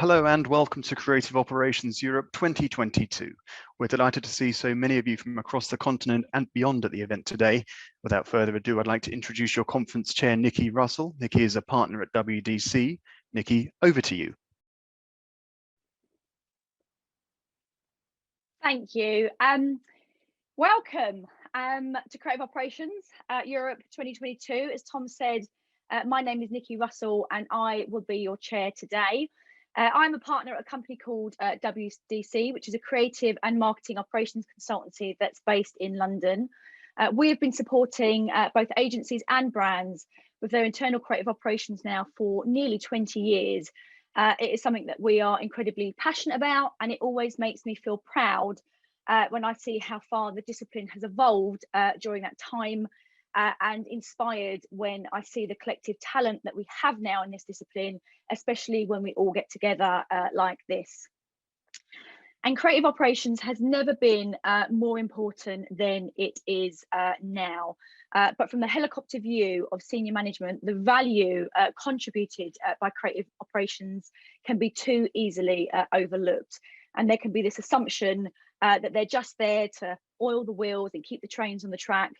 Hello and welcome to Creative Operations Europe 2022. We're delighted to see so many of you from across the continent and beyond at the event today. Without further ado, I'd like to introduce your conference chair, Nikki Russell. Nikki is a partner at WDC. Nikki, over to you. Thank you. Welcome to Creative Operations Europe 2022. As Tom said, my name is Nikki Russell and I will be your chair today. I'm a partner at a company called WDC, which is a creative and marketing operations consultancy that's based in London. We have been supporting both agencies and brands with their internal creative operations now for nearly 20 years. It is something that we are incredibly passionate about, and it always makes me feel proud when I see how far the discipline has evolved during that time, and inspired when I see the collective talent that we have now in this discipline, especially when we all get together like this. And creative operations has never been more important than it is now. But from the helicopter view of senior management, the value contributed by creative operations can be too easily overlooked. And there can be this assumption that they're just there to oil the wheels and keep the trains on the track,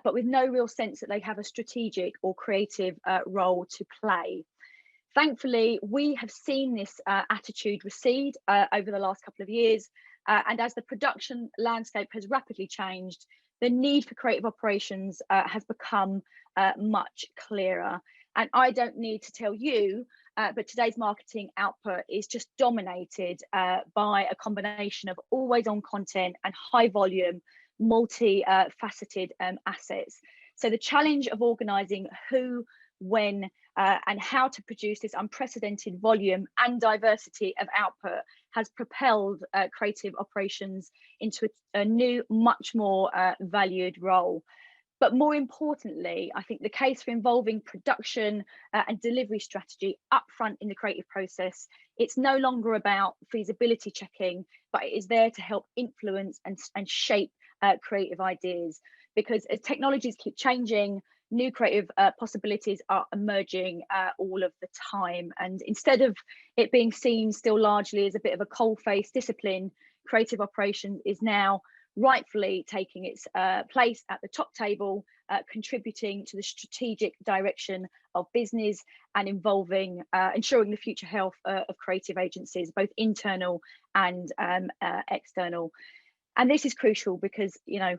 but with no real sense that they have a strategic or creative role to play. Thankfully, we have seen this attitude recede over the last couple of years, and as the production landscape has rapidly changed, the need for creative operations has become much clearer. And I don't need to tell you, but today's marketing output is just dominated by a combination of always-on content and high-volume, multi-faceted assets. So the challenge of organising who, when, and how to produce this unprecedented volume and diversity of output has propelled creative operations into a new, much more valued role. But more importantly, I think the case for involving production and delivery strategy upfront in the creative process, it's no longer about feasibility checking, but it is there to help influence and shape creative ideas. Because as technologies keep changing, new creative possibilities are emerging all of the time. And instead of it being seen still largely as a bit of a coal-faced discipline, creative operations is now rightfully taking its place at the top table, contributing to the strategic direction of business and involving, ensuring the future health of creative agencies, both internal and external. And this is crucial because, you know,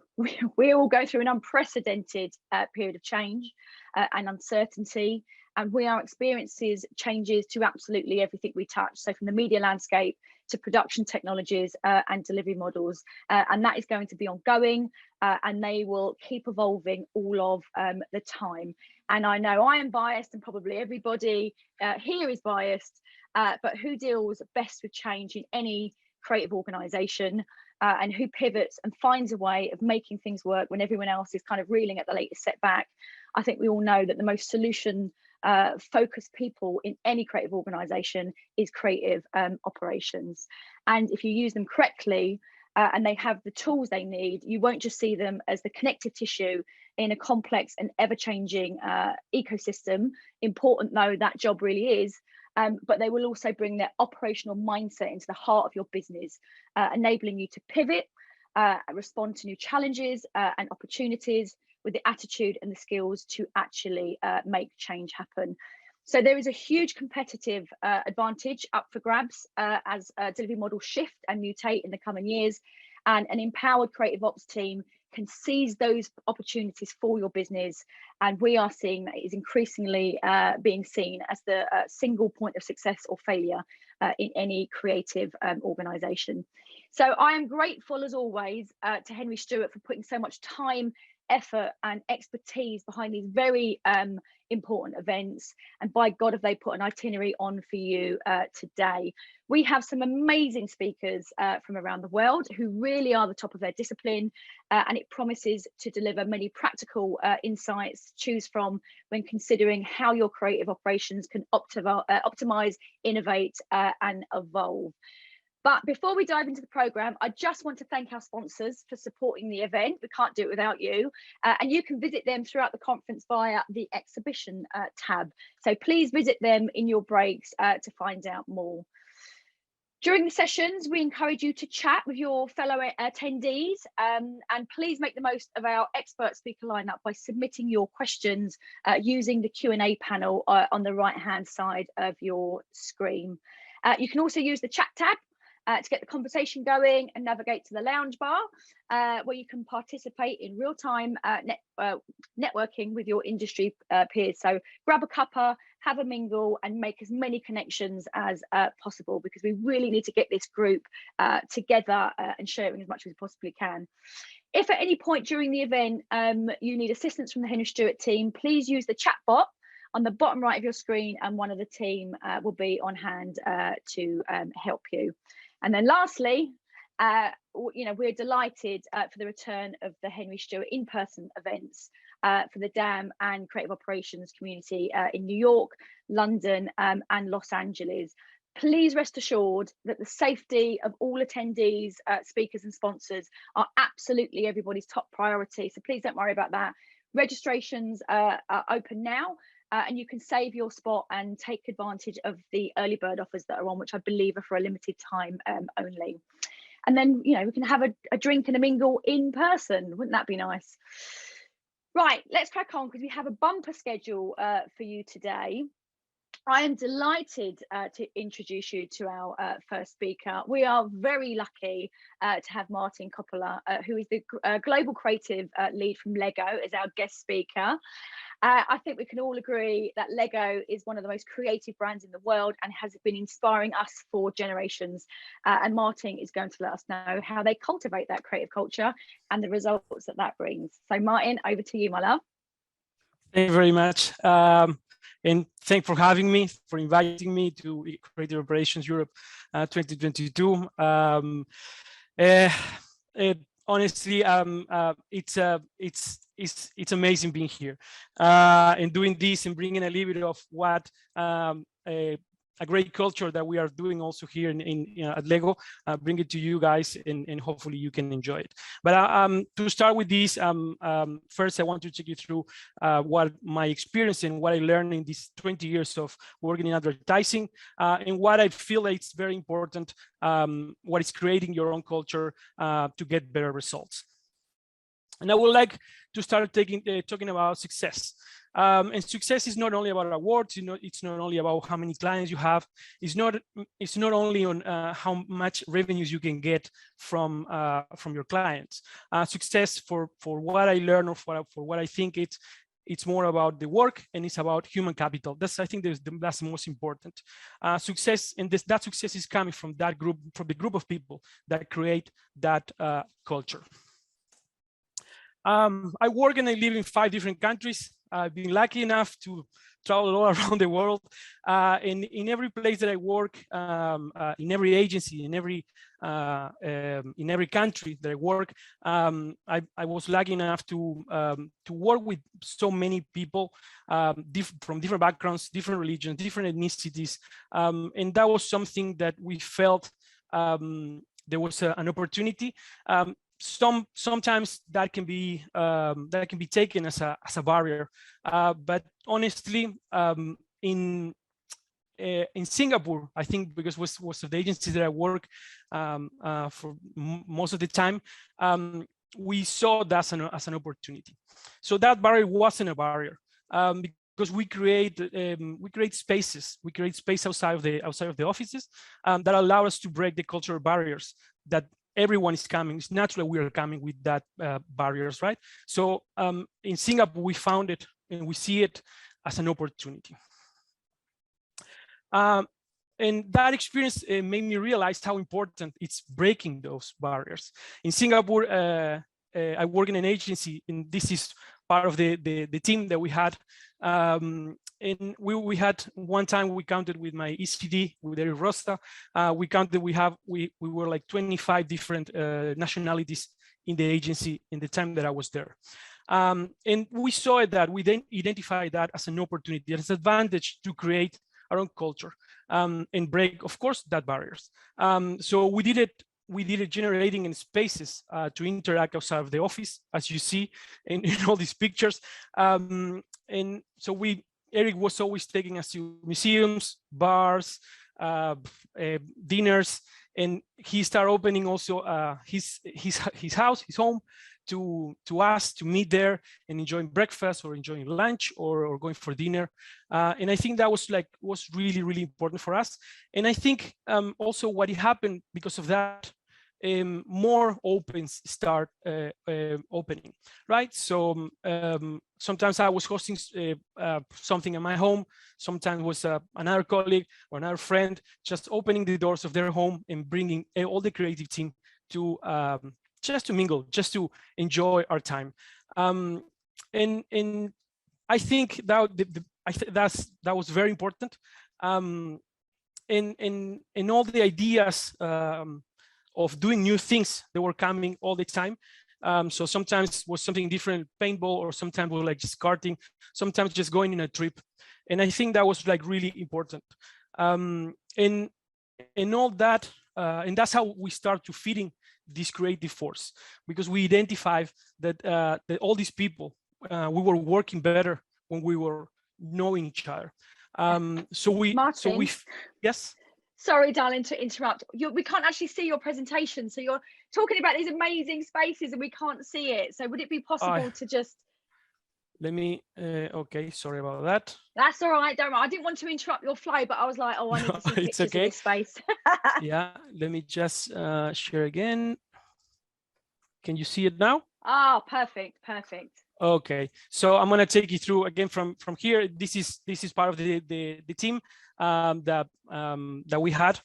we all go through an unprecedented period of change and uncertainty, and we are experiencing changes to absolutely everything we touch. So from the media landscape to production technologies and delivery models, and that is going to be ongoing, and they will keep evolving all of the time. And I know I am biased, and probably everybody here is biased, but who deals best with change in any creative organisation? And who pivots and finds a way of making things work when everyone else is kind of reeling at the latest setback. I think we all know that the most solution focused people in any creative organisation is creative operations. And if you use them correctly and they have the tools they need, you won't just see them as the connective tissue in a complex and ever-changing ecosystem, important though that job really is, but they will also bring their operational mindset into the heart of your business, enabling you to pivot, respond to new challenges and opportunities with the attitude and the skills to actually make change happen. So there is a huge competitive advantage up for grabs as delivery models shift and mutate in the coming years, and an empowered creative ops team can seize those opportunities for your business. And we are seeing that it is increasingly being seen as the single point of success or failure in any creative organisation. So I am grateful as always to Henry Stewart for putting so much time, effort and expertise behind these very important events, and by God have they put an itinerary on for you today. We have some amazing speakers from around the world who really are the top of their discipline, and it promises to deliver many practical insights to choose from when considering how your creative operations can optimize, innovate and evolve. But before we dive into the programme, I just want to thank our sponsors for supporting the event. We can't do it without you. And you can visit them throughout the conference via the exhibition tab. So please visit them in your breaks to find out more. During the sessions, we encourage you to chat with your fellow attendees, and please make the most of our expert speaker lineup by submitting your questions using the Q&A panel on the right-hand side of your screen. You can also use the chat tab to get the conversation going and navigate to the lounge bar, where you can participate in real-time networking with your industry peers. So grab a cuppa, have a mingle, and make as many connections as possible, because we really need to get this group together and sharing as much as we possibly can. If at any point during the event you need assistance from the Henry Stewart team, please use the chat bot on the bottom right of your screen, and one of the team will be on hand to help you. And then lastly, we're delighted for the return of the Henry Stewart in-person events for the DAM and creative operations community in New York, London, and Los Angeles. Please rest assured that the safety of all attendees, speakers and sponsors are absolutely everybody's top priority. So please don't worry about that. Registrations are open now. And you can save your spot and take advantage of the early bird offers that are on, which I believe are for a limited time only. And then, we can have a drink and a mingle in person. Wouldn't that be nice? Right, let's crack on, because we have a bumper schedule for you today. I am delighted to introduce you to our first speaker. We are very lucky to have Martin Coppola, who is the global creative lead from Lego, as our guest speaker. I think we can all agree that Lego is one of the most creative brands in the world and has been inspiring us for generations. And Martin is going to let us know how they cultivate that creative culture and the results that that brings. So Martin, over to you, my love. Thank you very much. And thanks for having me, for inviting me to Creative Operations Europe 2022. Honestly, it's amazing being here and doing this and bringing a little bit of what a great culture that we are doing also here at Lego, bring it to you guys, and hopefully you can enjoy it. But to start with this, first I want to take you through what my experience and what I learned in these 20 years of working in advertising, and what I feel like it's very important, what is creating your own culture to get better results. And I would like to start talking about success. And success is not only about awards, it's not only about how many clients you have. It's not only on how much revenues you can get from your clients. Success, for what I learned, or for what I think it's more about the work, and it's about human capital. I think that's the most important. Success, and that success is coming from that group, from the group of people that create that culture. I work and I live in 5 different countries. I've been lucky enough to travel all around the world. And in every place that I work, in every agency, in every country that I work, I was lucky enough to work with so many people from different backgrounds, different religions, different ethnicities, and that was something that we felt there was an opportunity. Sometimes that can be taken as a barrier, but honestly, in Singapore, I think, because was of the agencies that I work for most of the time, we saw that as an opportunity. So that barrier wasn't a barrier, because we create spaces. We create space outside of the offices that allow us to break the cultural barriers that everyone is coming. It's natural we are coming with that barriers, right? So in Singapore, we found it and we see it as an opportunity. And that experience made me realize how important it's breaking those barriers. In Singapore, I work in an agency, and this is part of the team that we had. And we had one time we counted with my ECD, with Eric Rosta, we counted, we were like 25 different nationalities in the agency in the time that I was there. And we saw that, we then identified that as an opportunity, as an advantage to create our own culture and break, of course, that barriers. So we did it generating in spaces to interact outside of the office, as you see in all these pictures. And so Eric was always taking us to museums, bars, dinners, and he started opening also his house, his home, to us to meet there and enjoying breakfast or enjoying lunch or going for dinner. And I think that was really, really important for us. And I think also what happened because of that, more opens start opening, right? So sometimes I was hosting something in my home, sometimes was another colleague or another friend just opening the doors of their home and bringing all the creative team to just to mingle, just to enjoy our time. And I think that that was very important. And all the ideas of doing new things that were coming all the time. So sometimes was something different, paintball, or sometimes was like just karting, sometimes just going in a trip. And I think that was like really important. And all that, and that's how we start to feeding this creative force, because we identified that that all these people, we were working better when we were knowing each other. Martin, yes. Sorry, darling, to interrupt. We can't actually see your presentation, so you're talking about these amazing spaces and we can't see it. So would it be possible to just? Let me. Okay, sorry about that. That's all right. Don't worry. I didn't want to interrupt your flow, but I was like, oh, I need to see pictures of this space. Yeah, let me just share again. Can you see it now? Oh, perfect, perfect. Okay, so I'm gonna take you through again from here. This is part of the team that we had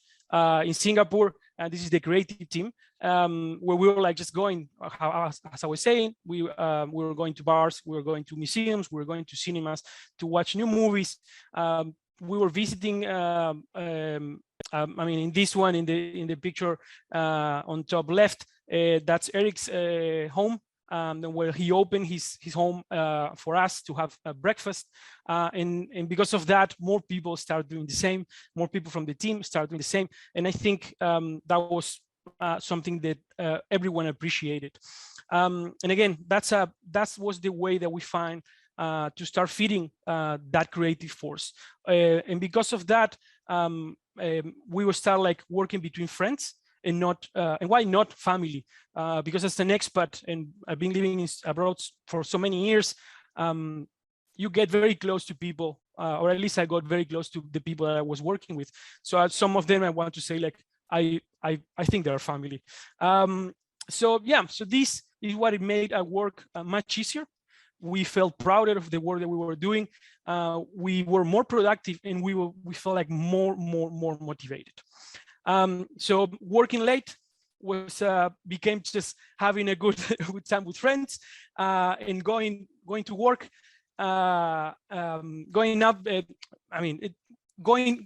in Singapore. This is the creative team where we were like just going, as I was saying, we were going to bars, we were going to museums, we were going to cinemas to watch new movies. We were visiting. I mean, in this one, in the picture on top left, that's Eric's home. Where he opened his home for us to have a breakfast. And because of that, more people start doing the same. More people from the team start doing the same. And I think that was something that everyone appreciated. And again, that was the way that we find to start feeding that creative force. And because of that, we will start like working between friends and not and why not family, because as an expat, and I've been living abroad for so many years, you get very close to people, or at least I got very close to the people that I was working with. So some of them I want to say like I think they're family. So yeah, so this is what it made our work much easier. We felt prouder of the work that we were doing. We were more productive, and we felt like more motivated. So working late was became just having a good time with friends, and going to work, going up. Going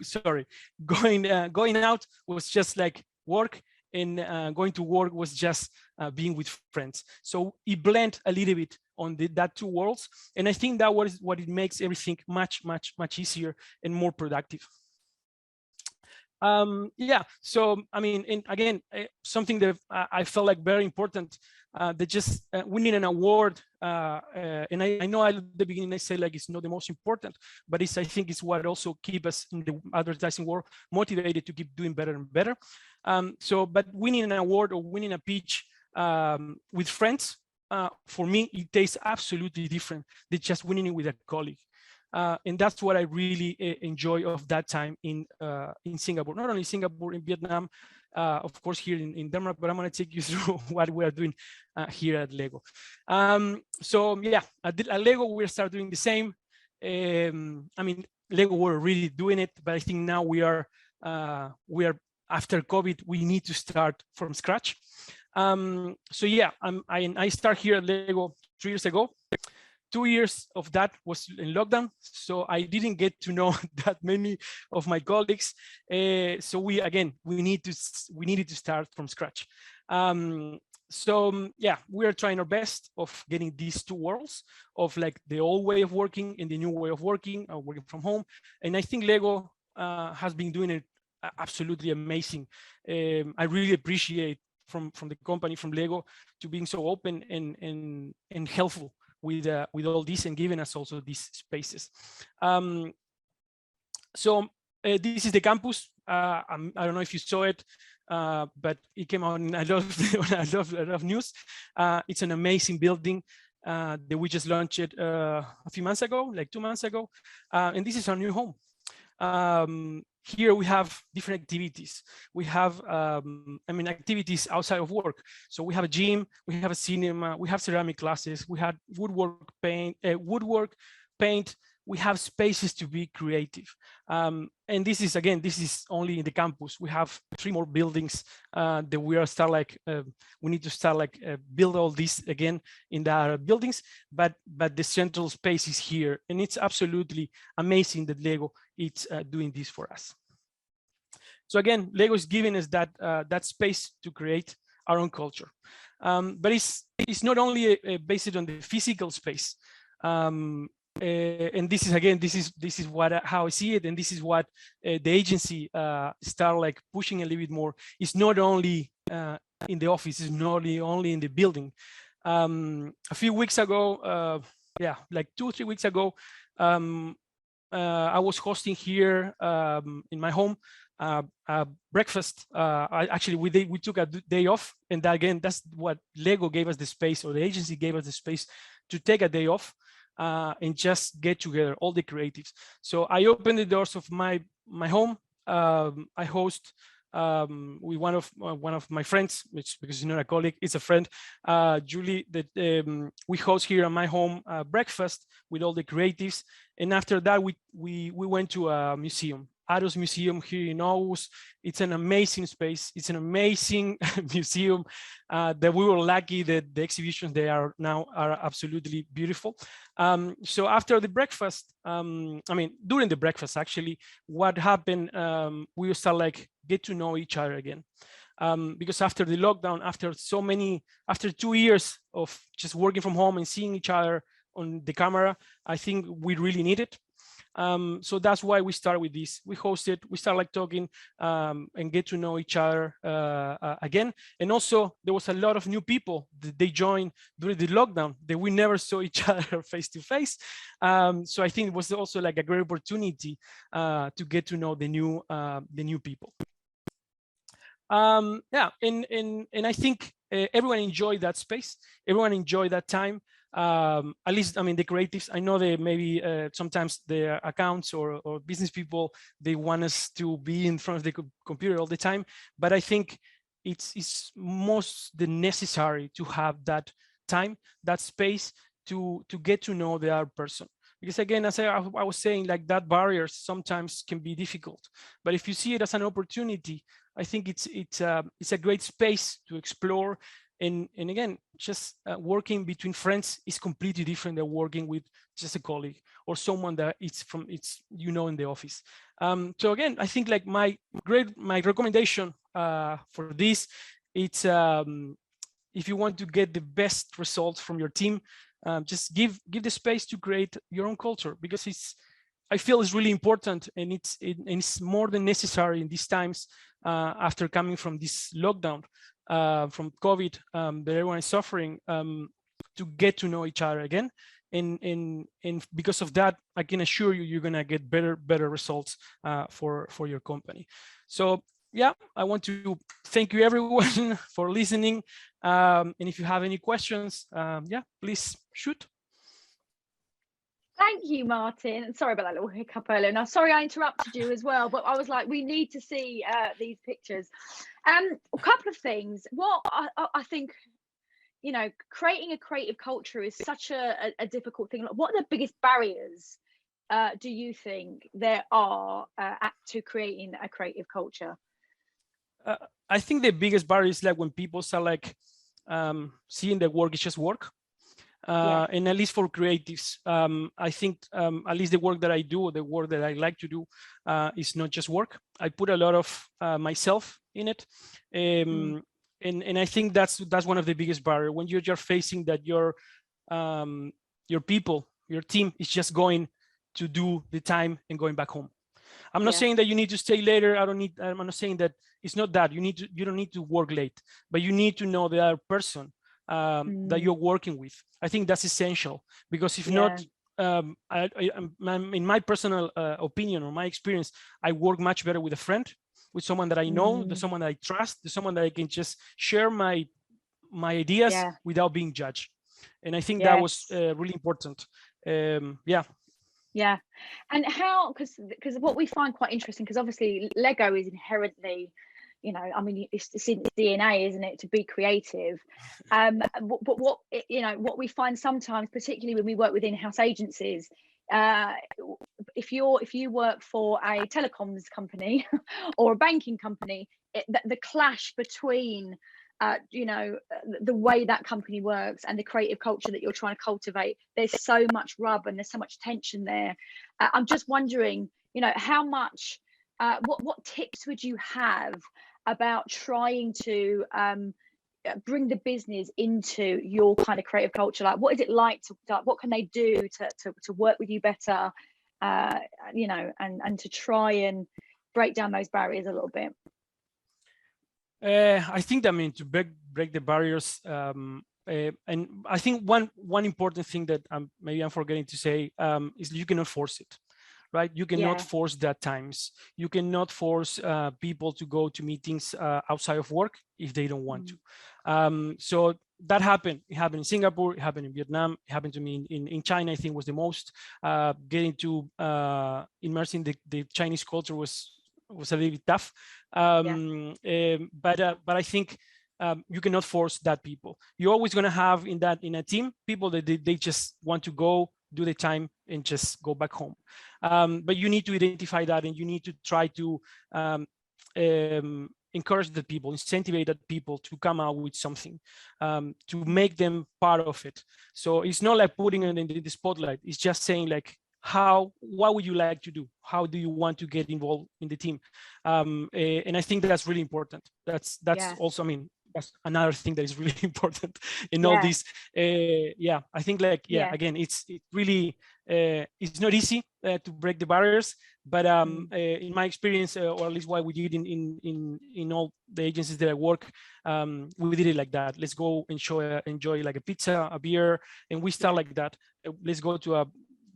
out was just like work, and going to work was just being with friends. So it blended a little bit on that two worlds, and I think that was what it makes everything much easier and more productive. Yeah, so I mean, and again, something that I felt like very important, that just winning an award, and I know at the beginning I say like it's not the most important, but I think it's what also keep us in the advertising world motivated to keep doing better and better. But winning an award or winning a pitch with friends, for me, it tastes absolutely different than just winning it with a colleague. And that's what I really enjoy of that time in Singapore. Not only Singapore, in Vietnam, of course here in Denmark, but I'm going to take you through what we are doing here at Lego. So yeah, at Lego we start doing the same. I mean, Lego were really doing it, but I think now we are after COVID, we need to start from scratch. So yeah, I start here at Lego 3 years ago. 2 years of that was in lockdown, so I didn't get to know that many of my colleagues. So we needed to start from scratch. So yeah, we are trying our best of getting these two worlds of like the old way of working and the new way of working from home. And I think Lego has been doing it absolutely amazing. I really appreciate from the company, from Lego, to being so open and helpful with all this and giving us also these spaces. So this is the campus I don't know if you saw it, but it came out in a lot of news. It's an amazing building that we just launched it a few months ago, like 2 months ago, and this is our new home. Here we have different activities. We have, activities outside of work. So we have a gym, we have a cinema, we have ceramic classes, we have woodwork, paint. We have spaces to be creative. And this is only in the campus. We have 3 more buildings that we need to start build all this again in the buildings, but the central space is here, and it's absolutely amazing that Lego is doing this for us. So again, Lego is giving us that space to create our own culture. But it's not only based on the physical space. And this is how I see it, and this is what the agency start pushing a little bit more. It's not only in the office, it's not only in the building. A few weeks ago, like 2 or 3 weeks ago, I was hosting here in my home breakfast. We took a day off, and that's what Lego gave us the space, or the agency gave us the space to take a day off. And just get together, all the creatives. So I opened the doors of my home. I host with one of my friends, which, because he's not a colleague, it's a friend, Julie. That we host here at my home breakfast with all the creatives. And after that, we went to a museum. Aros Museum here in Aarhus. It's an amazing space. It's an amazing museum that we were lucky that the exhibitions they are now are absolutely beautiful. So after the breakfast, during the breakfast, actually, what happened, we start get to know each other again. Because after the lockdown, after 2 years of just working from home and seeing each other on the camera, I think we really need it. So that's why we start with this. We host it, we start talking and get to know each other again. And also there was a lot of new people that they joined during the lockdown that we never saw each other face to face. So I think it was also a great opportunity to get to know the new people. And I think everyone enjoyed that space. Everyone enjoyed that time. At least, the creatives, I know they maybe sometimes the accounts or business people, they want us to be in front of the computer all the time. But I think it's most necessary to have that time, that space to get to know the other person. Because again, as I was saying, that barriers sometimes can be difficult. But if you see it as an opportunity, I think it's a great space to explore. And again, just working between friends is completely different than working with just a colleague or someone that it's in the office. So again, I think my recommendation for this, it's if you want to get the best results from your team, just give the space to create your own culture, because I feel it's really important, and it's more than necessary in these times after coming from this lockdown. From COVID, that everyone is suffering, to get to know each other again, and because of that, I can assure you, you're gonna get better results for your company. So yeah, I want to thank you everyone for listening, and if you have any questions, please shoot. Thank you, Martin. Sorry about that little hiccup earlier. Now, sorry I interrupted you as well, but I was like, we need to see these pictures. A couple of things. What I think, creating a creative culture is such a difficult thing. What are the biggest barriers do you think there are to creating a creative culture? I think the biggest barrier is when people start seeing the work is just work. And at least for creatives, I think at least the work that I do, the work that I like to do, is not just work. I put a lot of myself in it, and I think that's one of the biggest barriers when you're just facing that your people, your team is just going to do the time and going back home. I'm not saying that you need to stay later. I'm not saying that it's not that you don't need to work late, but you need to know the other person that you're working with. I think that's essential, because if not, in my personal opinion or my experience, I work much better with a friend with someone that I know, the someone that I trust, the someone that I can just share my ideas without being judged. And I think that was really important. Yeah. Yeah. And how, because what we find quite interesting, because obviously Lego is inherently, you know, I mean, it's in its DNA, isn't it, to be creative. But what, you know, what we find sometimes, particularly when we work with in-house agencies, if you work for a telecoms company or a banking company, the clash between you know, the way that company works and the creative culture that you're trying to cultivate, there's so much rub and there's so much tension there. I'm just wondering, you know, how much, what tips would you have about trying to bring the business into your kind of creative culture? Like, what is it like to, what can they do to work with you better, you know, and to try and break down those barriers a little bit? I think that, I mean, to break the barriers, and I think one important thing that maybe I'm forgetting to say is you cannot force it, right? You cannot force that times. You cannot force people to go to meetings outside of work if they don't want to. So that happened. It happened in Singapore. It happened in Vietnam. It happened to me in China. I think was the most. Getting to immersing the Chinese culture was a little bit tough, but I think you cannot force that people. You're always going to have in a team people that they just want to go do the time and just go back home, but you need to identify that, and you need to try to encourage the people, incentivize that people to come out with something, to make them part of it. So it's not like putting it in the spotlight. It's just saying like, what would you like to do? How do you want to get involved in the team? And I think that's really important. That's also, I mean, that's another thing that is really important in all this. I think like, again, it's really, it's not easy to break the barriers, but in my experience, or at least what we did in all the agencies that I work, we did it like that. Let's go enjoy like a pizza, a beer, and we start like that. Let's go to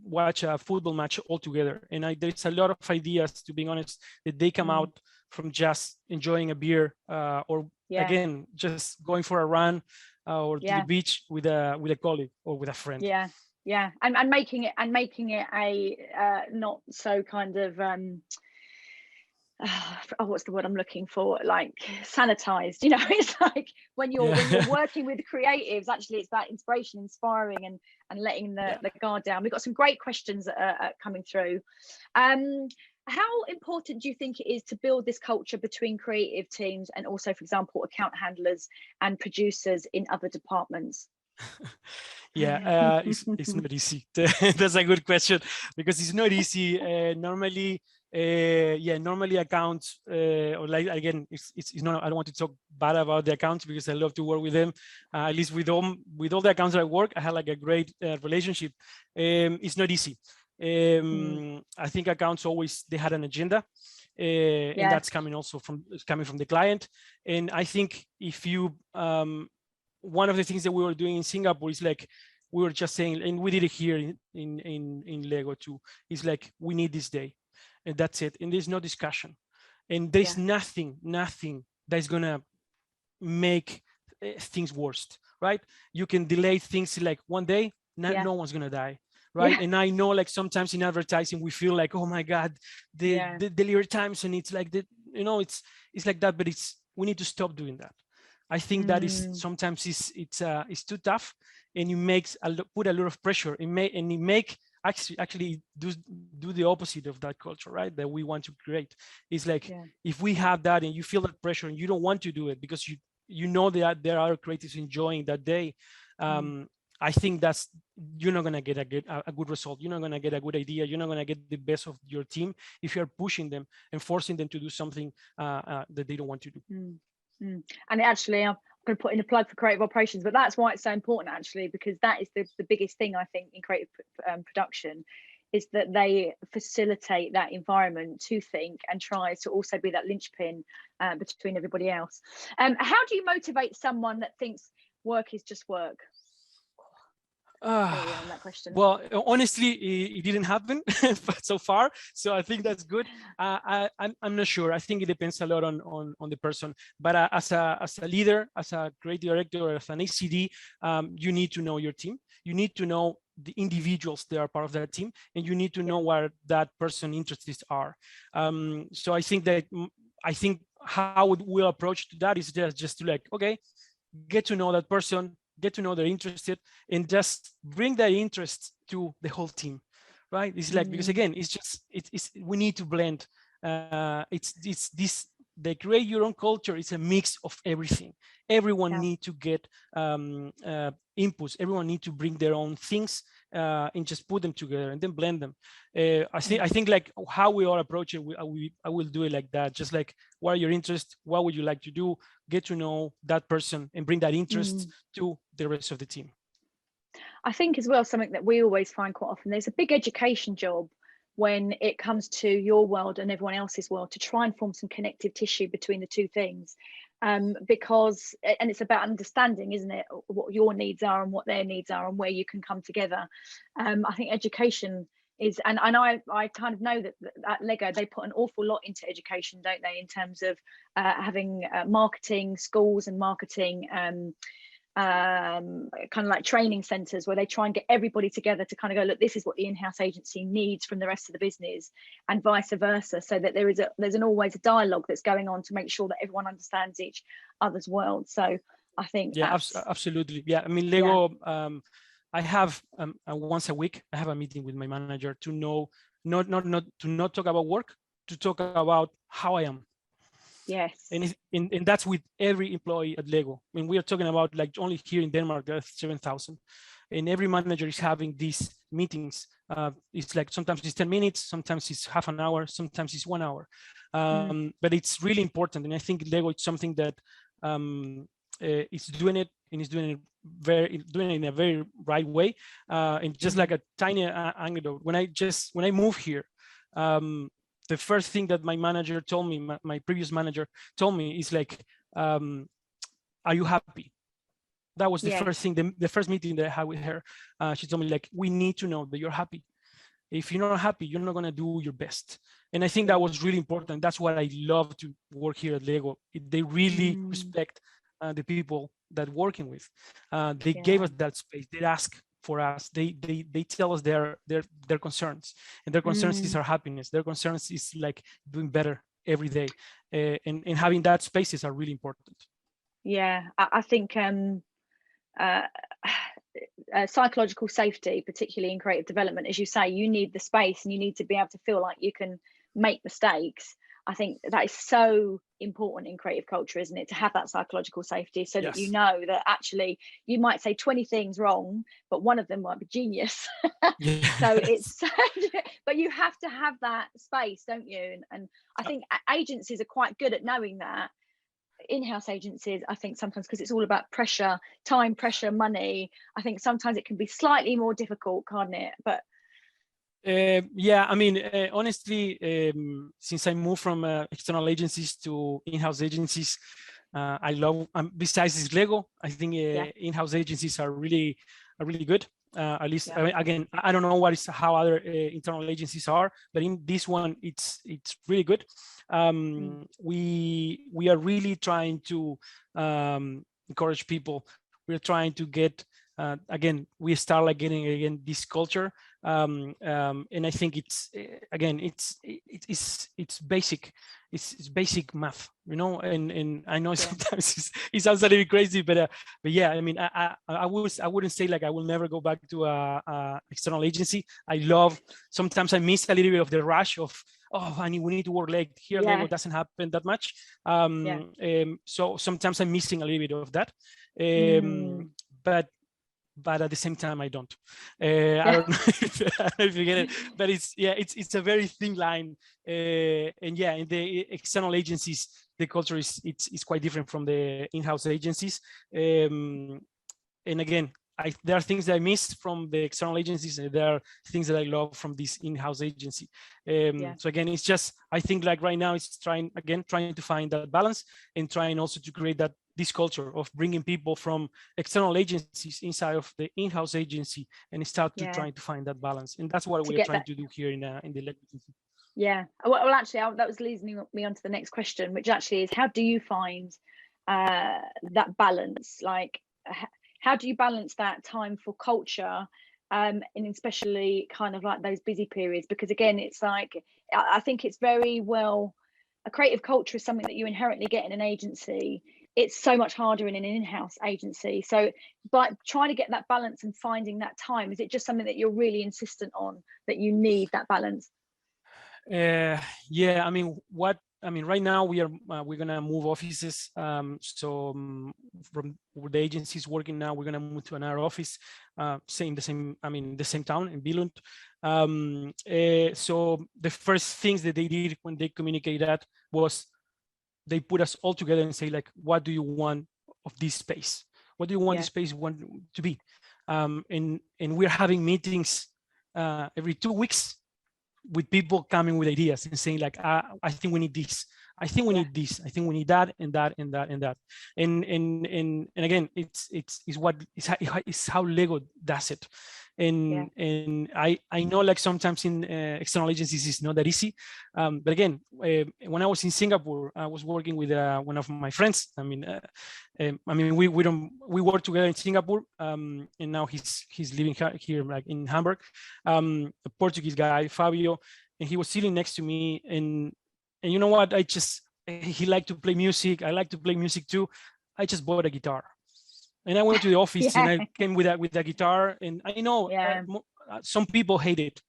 watch a football match all together. And there's a lot of ideas, to be honest, that they come out from just enjoying a beer, or again, just going for a run, or to the beach with a colleague or with a friend. And making it a not so kind of what's the word I'm looking for, like sanitized, you know. It's like when you're working with creatives, actually it's that inspiration, inspiring, and letting the guard down. We've got some great questions coming through. How important do you think it is to build this culture between creative teams and also, for example, account handlers and producers in other departments? It's not easy. That's a good question, because it's not easy. Normally accounts, or like, again, it's not, I don't want to talk bad about the accounts because I love to work with them. At least with all the accounts that I work, I have like a great relationship. It's not easy. I think accounts always, they had an agenda, and that's coming from the client. And I think if you one of the things that we were doing in Singapore is like, we were just saying, and we did it here in Lego too, is like, we need this day, and that's it. And there's no discussion, and there's nothing that's gonna make things worse, right? You can delay things like one day, no one's gonna die, right? And I know, like, sometimes in advertising we feel like, oh my God, the delivery times, and it's like, it's like that, but we need to stop doing that. I think that is sometimes it's too tough, and it put a lot of pressure. It make actually do the opposite of that culture, right? That we want to create. It's like, if we have that and you feel that pressure and you don't want to do it because you know that there are creatives enjoying that day, I think you're not gonna get a good result. You're not gonna get a good idea. You're not gonna get the best of your team if you're pushing them and forcing them to do something that they don't want to do. And actually, I'm going to put in a plug for creative operations, but that's why it's so important, actually, because that is the biggest thing, I think, in creative production, is that they facilitate that environment to think and try to also be that linchpin between everybody else. How do you motivate someone that thinks work is just work? on that question? Well, honestly, it didn't happen but so far. So I think that's good. I'm not sure. I think it depends a lot on the person. But as a leader, as a creative director, or as an ACD, you need to know your team. You need to know the individuals that are part of that team, and you need to know what that person interests are. So I think that how we'll approach to that is just to like, okay, get to know that person, get to know they're interested, and just bring that interest to the whole team, right? It's like, because again, it's we need to blend. It's this, the create your own culture is a mix of everything. Everyone need to get inputs. Everyone need to bring their own things and just put them together and then blend them. I think like how we all approach it, I will do it like that. Just like, what are your interests? What would you like to do? Get to know that person and bring that interest to the rest of the team. I think as well, something that we always find quite often, there's a big education job when it comes to your world and everyone else's world, to try and form some connective tissue between the two things. Because, and it's about understanding, isn't it, what your needs are and what their needs are and where you can come together. I think education is, and I kind of know that at Lego, they put an awful lot into education, don't they, in terms of having marketing schools and marketing kind of like training centers where they try and get everybody together to kind of go, look, this is what the in-house agency needs from the rest of the business, and vice versa, so that there's always a dialogue that's going on to make sure that everyone understands each other's world. So I think absolutely, I mean, Lego, I have once a week I have a meeting with my manager to know, not talk about work, to talk about how I am. Yes. And that's with every employee at Lego. I mean, we are talking about, like, only here in Denmark, there are 7,000. And every manager is having these meetings. It's like, sometimes it's 10 minutes, sometimes it's half an hour, sometimes it's 1 hour. But it's really important. And I think Lego, it's something that it's doing it, and it's doing it in a very right way. And just like a tiny anecdote, when I moved here, the first thing that my manager told me, my previous manager told me, is like, are you happy? That was the first thing, the first meeting that I had with her. She told me, like, we need to know that you're happy. If you're not happy, you're not going to do your best. And I think that was really important. That's what I love to work here at Lego. They really respect the people that working with. They gave us that space. They ask for us. They tell us their concerns, and their concerns is our happiness. Their concerns is like doing better every day, and having that spaces are really important. I think psychological safety, particularly in creative development, as you say, you need the space and you need to be able to feel like you can make mistakes. I think that is so important in creative culture, isn't it, to have that psychological safety, so that you know that actually you might say 20 things wrong, but one of them might be genius. So it's but you have to have that space, don't you? And I think agencies are quite good at knowing that. In-house agencies, I think sometimes, because it's all about pressure, time, pressure, money, I think sometimes it can be slightly more difficult, can't it? But I mean, honestly, since I moved from external agencies to in-house agencies, I love, besides this Lego, I think in-house agencies are really good. At least, I mean, again, I don't know how other internal agencies are, but in this one, it's really good. We are really trying to encourage people. We're trying to get, again, we start like getting this culture, and I think it's basic. It's basic math, you know. And I know sometimes it sounds a little bit crazy, but yeah, I mean, I wouldn't say like I will never go back to a external agency. Sometimes I miss a little bit of the rush of, we need to work late here. Lego doesn't happen that much. So sometimes I'm missing a little bit of that. But at the same time, I don't. I don't know if you get it, but it's a very thin line. And in the external agencies, the culture is quite different from the in-house agencies. And again, there are things that I miss from the external agencies, and there are things that I love from this in-house agency. So again, it's just, I think like right now it's trying to find that balance, and trying also to create this culture of bringing people from external agencies inside of the in-house agency, and start to trying to find that balance. And that's what we are trying to do here in the Lego agency. Yeah, well actually that was leading me on to the next question, which actually is, how do you find that balance? Like, how do you balance that time for culture, and especially kind of like those busy periods? Because again, it's like, I think it's very well, a creative culture is something that you inherently get in an agency. It's so much harder in an in-house agency. So by trying to get that balance and finding that time, is it just something that you're really insistent on, that you need that balance? Yeah, I mean, right now we're gonna move offices. So from the agencies working now, we're gonna move to another office, the same town in Billund. So the first things that they did when they communicated that was they put us all together and say, like, what do you want of this space? What do you want this space to be? And we're having meetings every 2 weeks with people coming with ideas and saying, like, I think we need this. I think we need this. I think we need that and that and that and that. And again, it's how Lego does it. And I know, like, sometimes in external agencies it's not that easy. But again, when I was in Singapore, I was working with one of my friends. We work together in Singapore, and now he's living here, like in Hamburg. A Portuguese guy, Fabio, and he was sitting next to me, and you know what? He liked to play music. I like to play music too. I just bought a guitar, and I went to the office and I came with a guitar. And I know some people hate it,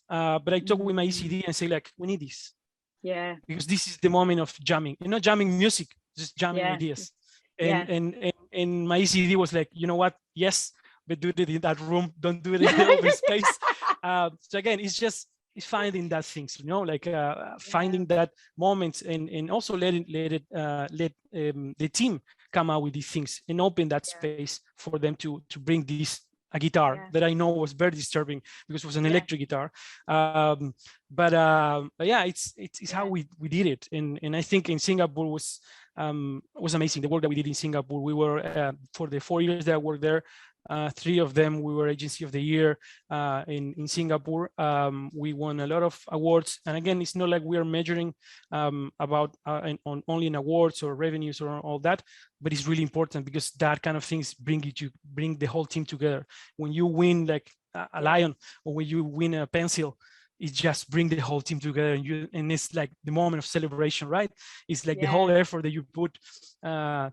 but I talked with my ECD and say, like, we need this. Yeah. Because this is the moment of jamming. Not jamming music, just jamming ideas. And my ECD was like, you know what? Yes, but do it in that room. Don't do it in the open space. So again, it's finding that things, like finding that moments, and also let the team come out with these things and open that space for them to bring a guitar that I know was very disturbing because it was an electric guitar. But it's how we did it. And I think in Singapore was amazing. The work that we did in Singapore, we were for the 4 years that I worked there, 3 of them we were Agency of the Year in Singapore. We won a lot of awards, and again, it's not like we are measuring only in awards or revenues or all that, but it's really important because that kind of things bring the whole team together. When you win like a lion, or when you win a pencil, it just bring the whole team together, and it's like the moment of celebration, right? It's like the whole effort that you put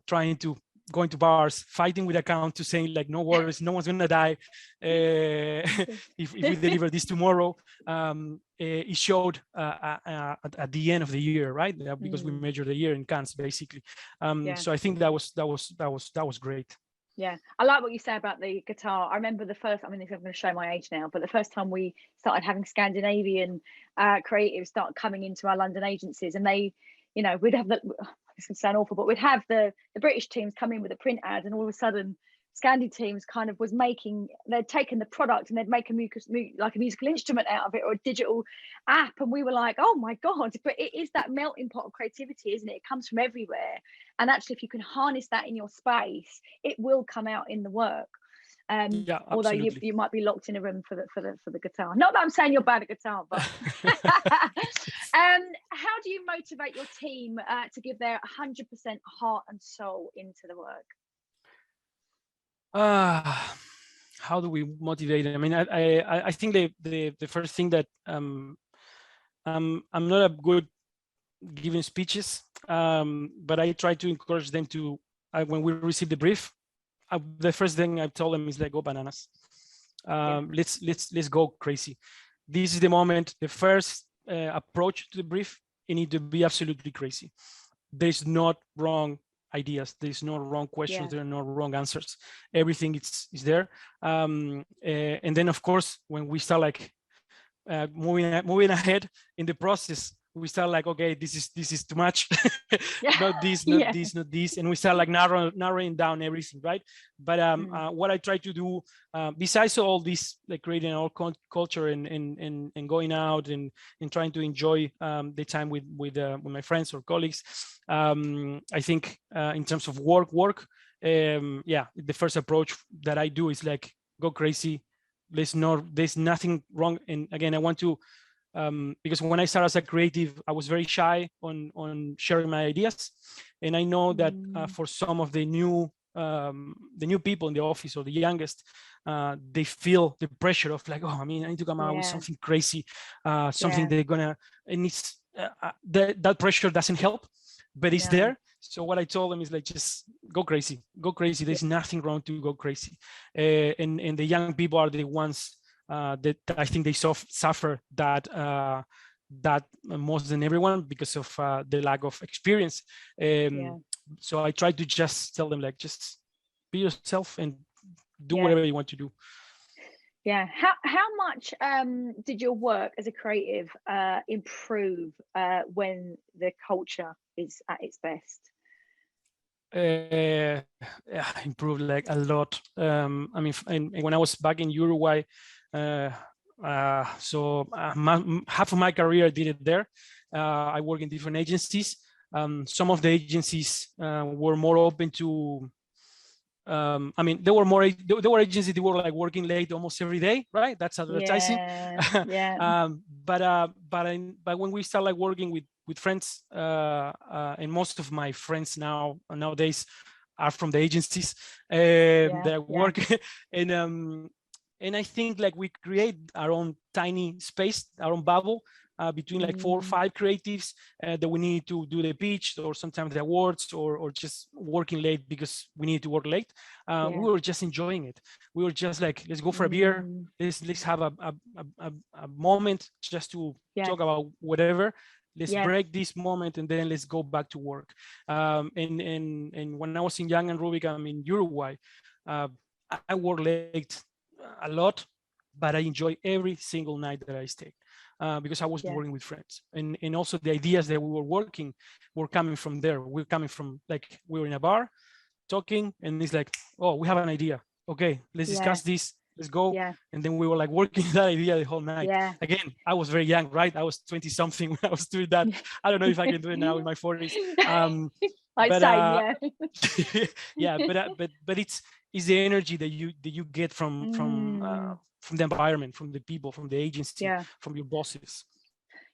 trying to going to bars, fighting with account to saying, like, no worries, no one's gonna die if we deliver this tomorrow. It showed at the end of the year, right? Because we measured the year in Cannes, basically. So I think that was great. Yeah, I like what you say about the guitar. I remember the first, I'm going to show my age now, but the first time we started having Scandinavian creatives start coming into our London agencies, and they, we'd have this can sound awful, but we'd have the British teams come in with a print ad, and all of a sudden Scandi teams kind of they'd taken the product and they'd make a musical instrument out of it, or a digital app, and we were like, oh my God. But it is that melting pot of creativity, isn't it? It comes from everywhere, and actually if you can harness that in your space, it will come out in the work. Although you might be locked in a room for the guitar. Not that I'm saying you're bad at guitar, but how do you motivate your team to give their 100% heart and soul into the work? How do we motivate them? I mean, I think the first thing that I'm not a good giving speeches, but I try to encourage them to when we receive the brief, the first thing I told them is, like, go bananas. Let's go crazy. This is the moment. The first approach to the brief, you need to be absolutely crazy. There's not wrong ideas. There's no wrong questions. There are no wrong answers. Everything is there. And then, of course, when we start like moving ahead in the process, we start like, okay, this is too much. Not this, Yeah. not this, and we start like narrowing down everything, right? But what I try to do, besides all this, like creating our culture and going out and trying to enjoy the time with my friends or colleagues, I think in terms of work, yeah, the first approach that I do is like, go crazy. There's nothing wrong. And again, I want to, because when I started as a creative, I was very shy on sharing my ideas, and I know that for some of the new people in the office or the youngest, they feel the pressure of like, oh, I mean, I need to come out with something crazy, something they're gonna, and it's that pressure doesn't help, but it's there. So what I told them is like, just go crazy. There's nothing wrong to go crazy, and the young people are the ones that I think they suffer that more than everyone because of the lack of experience. So I try to just tell them like, just be yourself and do whatever you want to do. Yeah. How much did your work as a creative improve when the culture is at its best? Improved like a lot. I mean, and when I was back in Uruguay, so half of my career I did it there. I work in different agencies. Some of the agencies were more open to, I mean, there were agencies that were like working late almost every day, right? That's advertising. But when we start like working with friends, and most of my friends nowadays are from the agencies that work, and I think like we create our own tiny space, our own bubble, between like 4 or 5 creatives that we need to do the pitch or sometimes the awards or just working late because we need to work late. We were just enjoying it. We were just like, let's go for a beer. Let's have a moment just to talk about whatever. Let's break this moment and then let's go back to work. And when I was in Young and Rubik, I'm in Uruguay, I work late a lot, but I enjoy every single night that I stayed. Because I was working with friends, and also the ideas that we were working were coming from there. We're coming from like, we were in a bar talking, and it's like, oh, we have an idea. Okay, let's discuss this. Let's go. And then we were like working that idea the whole night. Again, I was very young, right? I was 20 something when I was doing that. I don't know if I can do it now in my 40s. But it's the energy that you get from the environment, from the people, from the agency, from your bosses.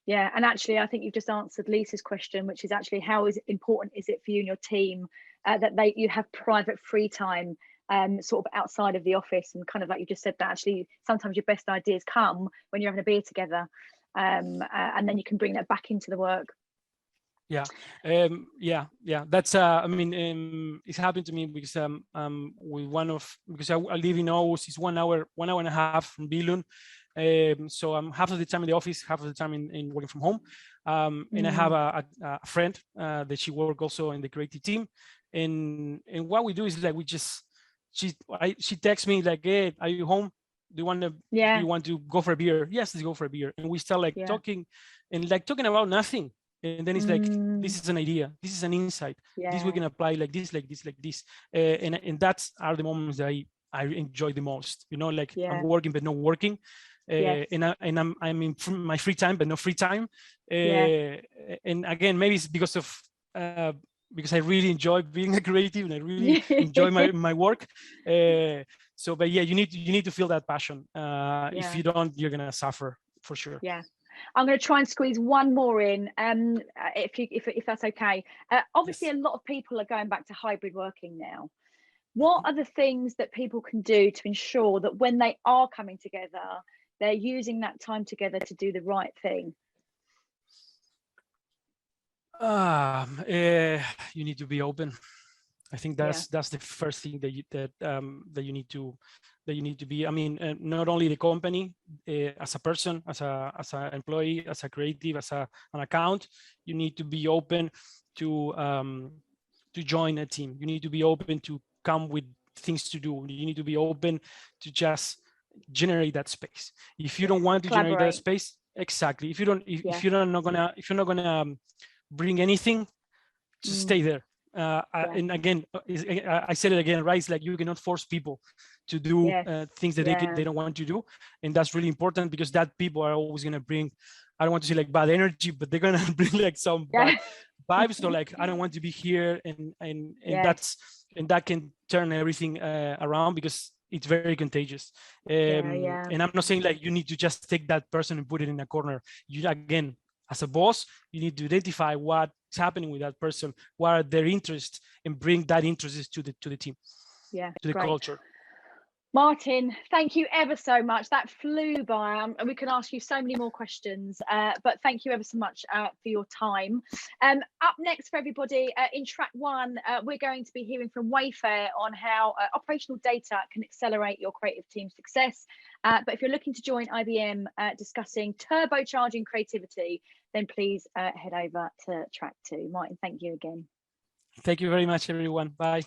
Yeah, and actually, I think you've just answered Lisa's question, which is actually how important is it for you and your team that you have private free time, sort of outside of the office, and kind of like you just said, that actually sometimes your best ideas come when you're having a beer together, and then you can bring that back into the work. That's I mean, it's happened to me because because I live in Aarhus. It's 1 hour and a half from Billund, so I'm half of the time in the office, half of the time in working from home, and I have a friend that she works also in the creative team, and what we do is like, she texts me like, hey, are you home? Do you want to go for a beer? Yes, let's go for a beer. And we start like talking about nothing. And then it's like, this is an idea, this is an insight, this we can apply like this, and that's are the moments that I enjoy the most, you know, like I'm working but not working, and I'm in my free time but no free time, and again, maybe it's because I really enjoy being a creative and I really enjoy my work, but yeah, you need to feel that passion. If you don't, you're gonna suffer for sure. I'm going to try and squeeze one more in, if that's okay. Obviously, a lot of people are going back to hybrid working now. What are the things that people can do to ensure that when they are coming together, they're using that time together to do the right thing? You need to be open. I think that's the first thing that you need to be. I mean, not only the company, as a person, as an employee, as a creative, as an account, you need to be open to join a team. You need to be open to come with things to do. You need to be open to just generate that space. If you don't want to generate that space, Exactly. If you don't, if you're not gonna bring anything, just stay there. And again, I said it again, right? It's like you cannot force people to do things that they don't want to do, and that's really important, because that people are always gonna bring, I don't want to say like bad energy, but they're gonna bring like some bad vibes. So like, I don't want to be here, and that can turn everything around, because it's very contagious. And I'm not saying like you need to just take that person and put it in a corner. You, again, as a boss, you need to identify what's happening with that person, what are their interests, and bring that interest to the team, to the culture. Martin, thank you ever so much. That flew by, and we can ask you so many more questions, but thank you ever so much for your time. Up next for everybody, in track one, we're going to be hearing from Wayfair on how operational data can accelerate your creative team success. But if you're looking to join IBM discussing turbocharging creativity, then please head over to track two. Martin, thank you again. Thank you very much, everyone. Bye.